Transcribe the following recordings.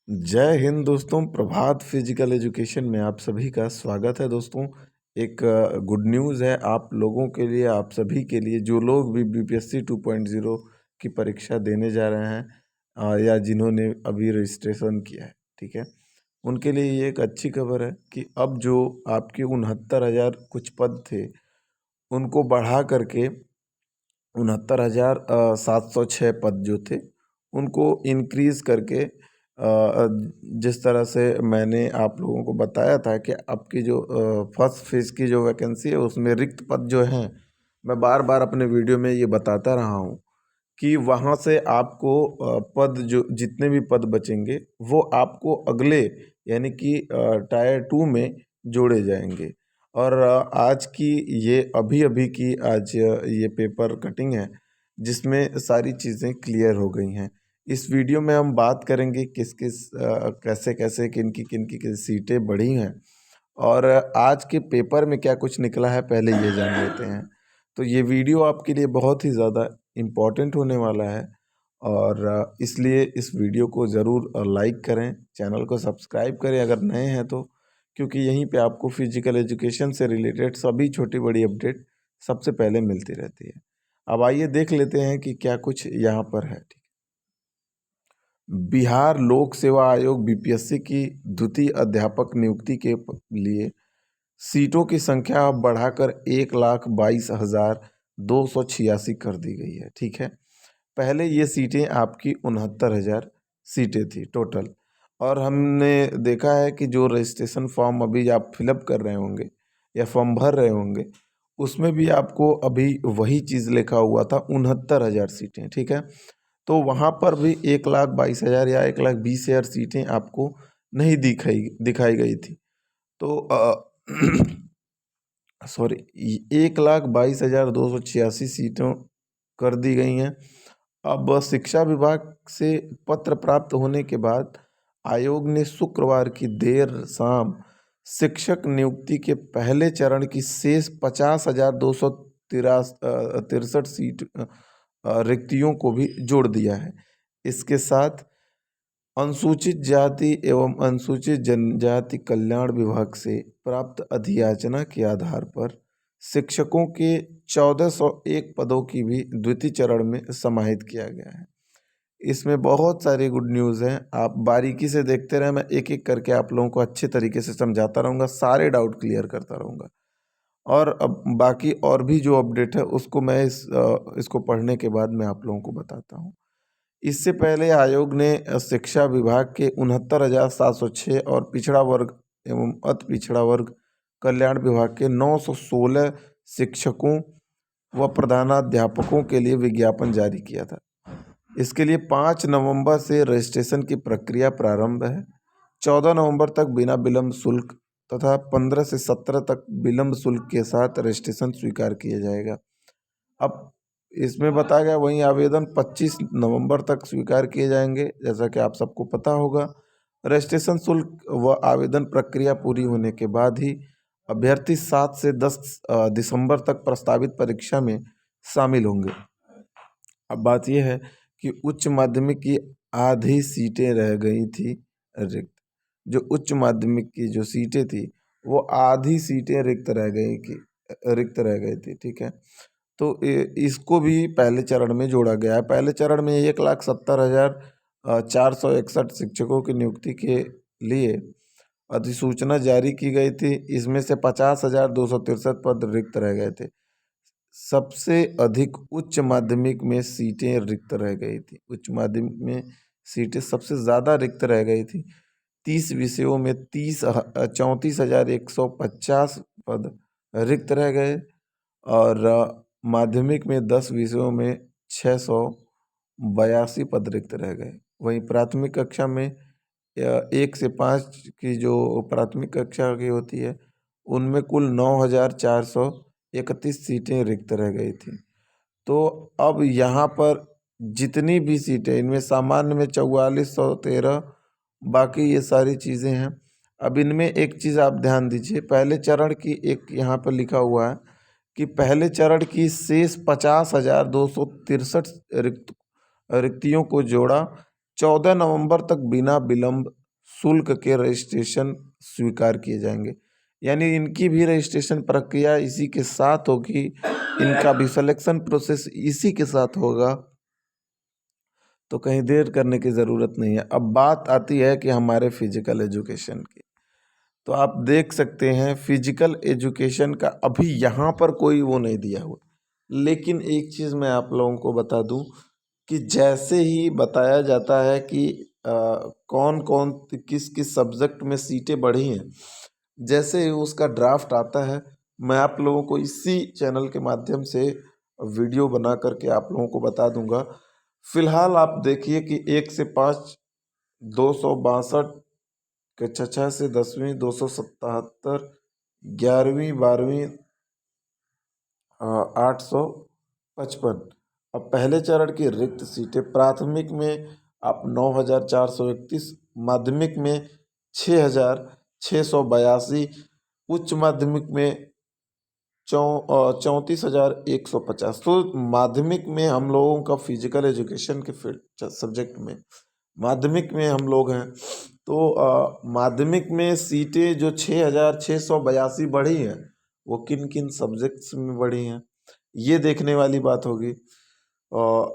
जय हिंद दोस्तों। प्रभात physical education में आप सभी का स्वागत है दोस्तों। एक गुड न्यूज़ है आप लोगों के लिए, आप सभी के लिए जो लोग भी बीपीएससी 2.0 की परीक्षा देने जा रहे हैं या जिन्होंने अभी रजिस्ट्रेशन किया है, ठीक है, उनके लिए ये एक अच्छी खबर है कि अब जो आपके 69,000 कुछ पद थे उनको बढ़ा करके 69,706 पद जो थे उनको इंक्रीज करके जिस तरह से मैंने आप लोगों को बताया था कि आपकी जो फर्स्ट फेज की जो वैकेंसी है उसमें रिक्त पद जो हैं, मैं बार बार अपने वीडियो में ये बताता रहा हूँ कि वहाँ से आपको पद जो जितने भी पद बचेंगे वो आपको अगले यानी कि टायर 2 में जोड़े जाएंगे। और आज की ये अभी अभी की आज ये पेपर कटिंग है जिसमें सारी चीज़ें क्लियर हो गई हैं। इस वीडियो में हम बात करेंगे किस किस कैसे कैसे किन की सीटें बढ़ी हैं और आज के पेपर में क्या कुछ निकला है, पहले ये जान लेते हैं। तो ये वीडियो आपके लिए बहुत ही ज़्यादा इम्पोर्टेंट होने वाला है और इसलिए इस वीडियो को ज़रूर लाइक करें, चैनल को सब्सक्राइब करें अगर नए हैं तो, क्योंकि यहीं पे आपको फिजिकल एजुकेशन से रिलेटेड सभी छोटी बड़ी अपडेट सबसे पहले मिलती रहती है। अब आइए देख लेते हैं कि क्या कुछ यहाँ पर है। ठीक, बिहार लोक सेवा आयोग बीपीएससी की द्वितीय अध्यापक नियुक्ति के लिए सीटों की संख्या अब बढ़ाकर 1,22,286 कर दी गई है। ठीक है, पहले ये सीटें आपकी 69,000 सीटें थी टोटल, और हमने देखा है कि जो रजिस्ट्रेशन फॉर्म अभी आप फिलअप कर रहे होंगे या फॉर्म भर रहे होंगे उसमें भी आपको अभी वही चीज़ लिखा हुआ था, 69,000 सीटें। ठीक है, तो वहाँ पर भी 1,22,000 या 1,20,000 सीटें आपको नहीं दिखाई गई थी। तो सॉरी, 1,22,286 सीटों कर दी गई हैं। अब शिक्षा विभाग से पत्र प्राप्त होने के बाद आयोग ने शुक्रवार की देर शाम शिक्षक नियुक्ति के पहले चरण की शेष 50,263 सीट रिक्तियों को भी जोड़ दिया है। इसके साथ अनुसूचित जाति एवं अनुसूचित जनजाति कल्याण विभाग से प्राप्त अधियाचना के आधार पर शिक्षकों के 1,401 पदों की भी द्वितीय चरण में समाहित किया गया है। इसमें बहुत सारी गुड न्यूज़ हैं, आप बारीकी से देखते रहें, मैं एक एक करके आप लोगों को अच्छे तरीके से समझाता रहूँगा, सारे डाउट क्लियर करता रहूँगा। और अब बाकी और भी जो अपडेट है उसको मैं इसको पढ़ने के बाद मैं आप लोगों को बताता हूँ। इससे पहले आयोग ने शिक्षा विभाग के 69,706 और पिछड़ा वर्ग एवं अति पिछड़ा वर्ग कल्याण विभाग के 916 शिक्षकों व प्रधानाध्यापकों के लिए विज्ञापन जारी किया था। इसके लिए 5 नवंबर से रजिस्ट्रेशन की प्रक्रिया प्रारंभ है। 14 नवंबर तक बिना विलंब शुल्क तथा 15 से 17 तक विलंब शुल्क के साथ रजिस्ट्रेशन स्वीकार किया जाएगा। अब इसमें बताया गया वहीं आवेदन 25 नवंबर तक स्वीकार किए जाएंगे, जैसा कि आप सबको पता होगा। रजिस्ट्रेशन शुल्क व आवेदन प्रक्रिया पूरी होने के बाद ही अभ्यर्थी 7 से 10 दिसंबर तक प्रस्तावित परीक्षा में शामिल होंगे। अब बात यह है कि उच्च माध्यमिक की आधी सीटें रह गई थी रिक्त। जो उच्च माध्यमिक की जो सीटें थी वो आधी सीटें रिक्त रह गई थी। ठीक है, तो इसको भी पहले चरण में जोड़ा गया है। पहले चरण में 1,70,461 शिक्षकों की नियुक्ति के लिए अधिसूचना जारी की गई थी। इसमें से 50,263 पद रिक्त रह गए थे। सबसे अधिक उच्च माध्यमिक में सीटें रिक्त रह गई थी। उच्च माध्यमिक में सीटें सबसे ज़्यादा रिक्त रह गई थी। 30 विषयों में 34,150 पद रिक्त रह गए और माध्यमिक में 10 विषयों में 682 पद रिक्त रह गए। वहीं प्राथमिक कक्षा में 1 से 5 की जो प्राथमिक कक्षा की होती है उनमें कुल 9,431 सीटें रिक्त रह गई थी। तो अब यहाँ पर जितनी भी सीटें, इनमें सामान्य में 4,413, बाकी ये सारी चीज़ें हैं। अब इनमें एक चीज़ आप ध्यान दीजिए, पहले चरण की एक यहाँ पर लिखा हुआ है कि पहले चरण की शेष 50,263 रिक्तियों को जोड़ा 14 नवंबर तक बिना विलंब शुल्क के रजिस्ट्रेशन स्वीकार किए जाएंगे। यानी इनकी भी रजिस्ट्रेशन प्रक्रिया इसी के साथ होगी, इनका भी सिलेक्शन प्रोसेस इसी के साथ होगा, तो कहीं देर करने की ज़रूरत नहीं है। अब बात आती है कि हमारे फिजिकल एजुकेशन की, तो आप देख सकते हैं फिजिकल एजुकेशन का अभी यहाँ पर कोई वो नहीं दिया हुआ, लेकिन एक चीज़ मैं आप लोगों को बता दूं कि जैसे ही बताया जाता है कि कौन कौन किस किस सब्जेक्ट में सीटें बढ़ी हैं, जैसे ही उसका ड्राफ्ट आता है मैं आप लोगों को इसी चैनल के माध्यम से वीडियो बना करके आप लोगों को बता दूंगा। फिलहाल आप देखिए कि 1 से 5 262 के 6 से 10वीं 277, 11वीं 12वीं 855। अब पहले चरण की रिक्त सीटें प्राथमिक में आप 9,431, माध्यमिक में 6,682, उच्च माध्यमिक में 34,150। तो माध्यमिक में हम लोगों का फिजिकल एजुकेशन के सब्जेक्ट में माध्यमिक में हम लोग हैं, तो माध्यमिक में सीटें जो 6,682 बढ़ी हैं वो किन किन सब्जेक्ट्स में बढ़ी हैं, ये देखने वाली बात होगी।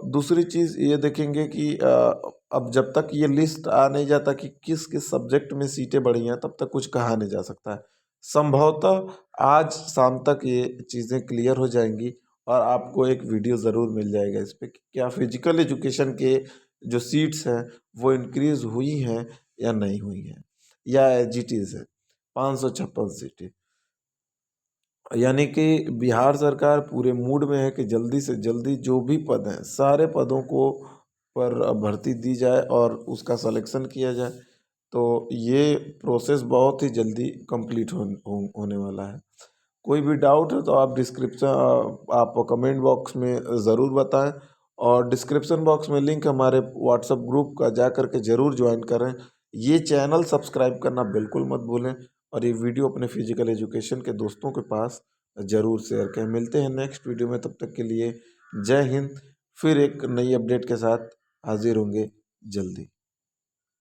दूसरी चीज़ ये देखेंगे कि अब जब तक ये लिस्ट आ नहीं जाता कि किस किस सब्जेक्ट में सीटें बढ़ी हैं, तब तक कुछ कहा नहीं जा सकता है। संभवतः आज शाम तक ये चीज़ें क्लियर हो जाएंगी और आपको एक वीडियो ज़रूर मिल जाएगा इस पे कि क्या फिजिकल एजुकेशन के जो सीट्स हैं वो इंक्रीज़ हुई हैं या नहीं हुई हैं, या एज इट इज़ है 556 सीटें। यानी कि बिहार सरकार पूरे मूड में है कि जल्दी से जल्दी जो भी पद हैं सारे पदों को पर भर्ती दी जाए और उसका सिलेक्शन किया जाए, तो ये प्रोसेस बहुत ही जल्दी कंप्लीट होने वाला है। कोई भी डाउट है तो आप आप कमेंट बॉक्स में ज़रूर बताएं, और डिस्क्रिप्शन बॉक्स में लिंक हमारे व्हाट्सएप ग्रुप का जा करके ज़रूर ज्वाइन करें। ये चैनल सब्सक्राइब करना बिल्कुल मत भूलें, और ये वीडियो अपने फिजिकल एजुकेशन के दोस्तों के पास ज़रूर शेयर करें। मिलते हैं नेक्स्ट वीडियो में, तब तक के लिए जय हिंद। फिर एक नई अपडेट के साथ हाजिर होंगे जल्दी।